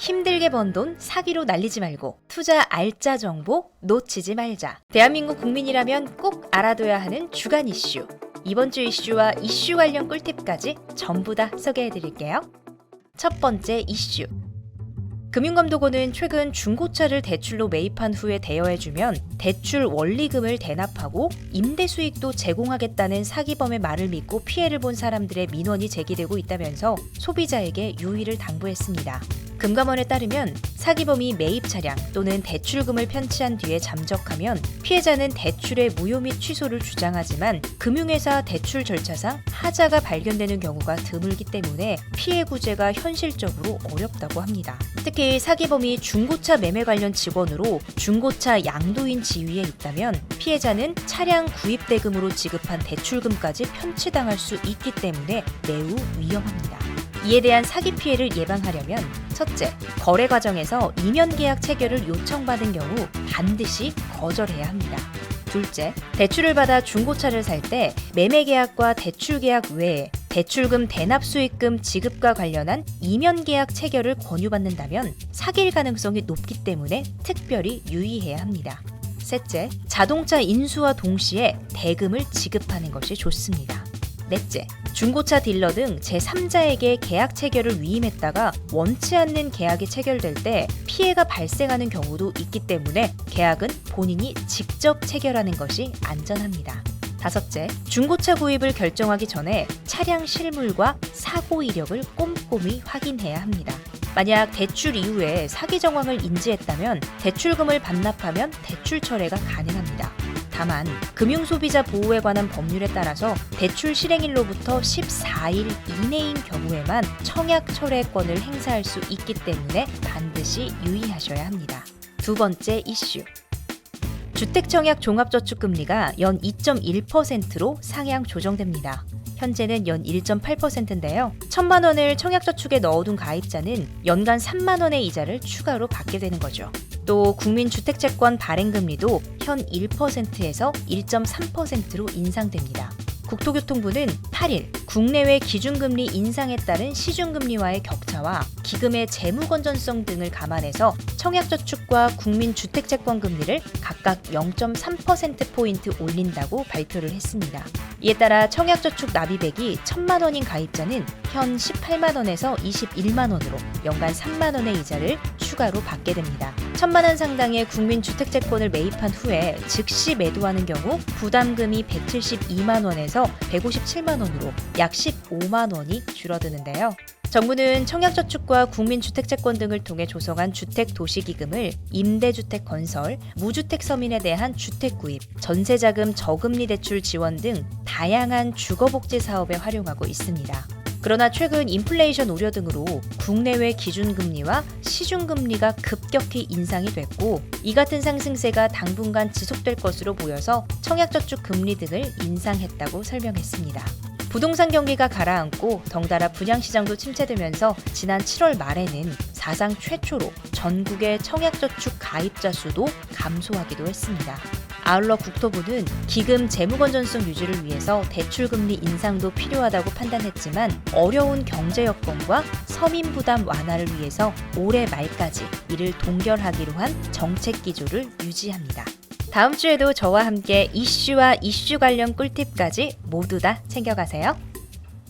힘들게 번 돈 사기로 날리지 말고 투자 알짜 정보 놓치지 말자. 대한민국 국민이라면 꼭 알아둬야 하는 주간 이슈. 이번 주 이슈와 이슈 관련 꿀팁까지 전부 다 소개해드릴게요. 첫 번째 이슈. 금융감독원은 최근 중고차를 대출로 매입한 후에 대여해주면 대출 원리금을 대납하고 임대 수익도 제공하겠다는 사기범의 말을 믿고 피해를 본 사람들의 민원이 제기되고 있다면서 소비자에게 유의를 당부했습니다. 금감원에 따르면 사기범이 매입 차량 또는 대출금을 편취한 뒤에 잠적하면 피해자는 대출의 무효 및 취소를 주장하지만 금융회사 대출 절차상 하자가 발견되는 경우가 드물기 때문에 피해 구제가 현실적으로 어렵다고 합니다. 특히 사기범이 중고차 매매 관련 직원으로 중고차 양도인 지위에 있다면 피해자는 차량 구입 대금으로 지급한 대출금까지 편취당할 수 있기 때문에 매우 위험합니다. 이에 대한 사기 피해를 예방하려면 첫째, 거래 과정에서 이면 계약 체결을 요청받은 경우 반드시 거절해야 합니다. 둘째, 대출을 받아 중고차를 살 때 매매 계약과 대출 계약 외에 대출금 대납 수익금 지급과 관련한 이면 계약 체결을 권유받는다면 사기일 가능성이 높기 때문에 특별히 유의해야 합니다. 셋째, 자동차 인수와 동시에 대금을 지급하는 것이 좋습니다. 넷째, 중고차 딜러 등 제3자에게 계약 체결을 위임했다가 원치 않는 계약이 체결될 때 피해가 발생하는 경우도 있기 때문에 계약은 본인이 직접 체결하는 것이 안전합니다. 다섯째, 중고차 구입을 결정하기 전에 차량 실물과 사고 이력을 꼼꼼히 확인해야 합니다. 만약 대출 이후에 사기 정황을 인지했다면 대출금을 반납하면 대출 철회가 가능합니다. 다만 금융소비자 보호에 관한 법률에 따라서 대출 실행일로부터 14일 이내인 경우에만 청약 철회권을 행사할 수 있기 때문에 반드시 유의하셔야 합니다. 두 번째 이슈. 주택청약 종합저축금리가 연 2.1%로 상향 조정됩니다. 현재는 연 1.8%인데요. 1,000만 원을 청약저축에 넣어둔 가입자는 연간 3만 원의 이자를 추가로 받게 되는 거죠. 또 국민주택채권 발행금리도 현 1%에서 1.3%로 인상됩니다. 국토교통부는 8일 국내외 기준금리 인상에 따른 시중금리와의 격차와 기금의 재무 건전성 등을 감안해서 청약저축과 국민주택채권 금리를 각각 0.3%포인트 올린다고 발표를 했습니다. 이에 따라 청약저축 납입액이 1,000만 원인 가입자는 현 18만 원에서 21만 원으로 연간 3만 원의 이자를 추가로 받게 됩니다. 1,000만 원 상당의 국민주택채권을 매입한 후에 즉시 매도하는 경우 부담금이 172만 원에서 157만 원으로 약 15만 원이 줄어드는데요. 정부는 청약저축과 국민주택채권 등을 통해 조성한 주택도시기금을 임대주택 건설, 무주택 서민에 대한 주택구입, 전세자금 저금리 대출 지원 등 다양한 주거복지 사업에 활용하고 있습니다. 그러나 최근 인플레이션 우려 등으로 국내외 기준금리와 시중금리가 급격히 인상이 됐고 이 같은 상승세가 당분간 지속될 것으로 보여서 청약저축 금리 등을 인상했다고 설명했습니다. 부동산 경기가 가라앉고 덩달아 분양시장도 침체되면서 지난 7월 말에는 사상 최초로 전국의 청약저축 가입자 수도 감소하기도 했습니다. 아울러 국토부는 기금 재무건전성 유지를 위해서 대출금리 인상도 필요하다고 판단했지만 어려운 경제 여건과 서민 부담 완화를 위해서 올해 말까지 이를 동결하기로 한 정책 기조를 유지합니다. 다음 주에도 저와 함께 이슈와 이슈 관련 꿀팁까지 모두 다 챙겨가세요.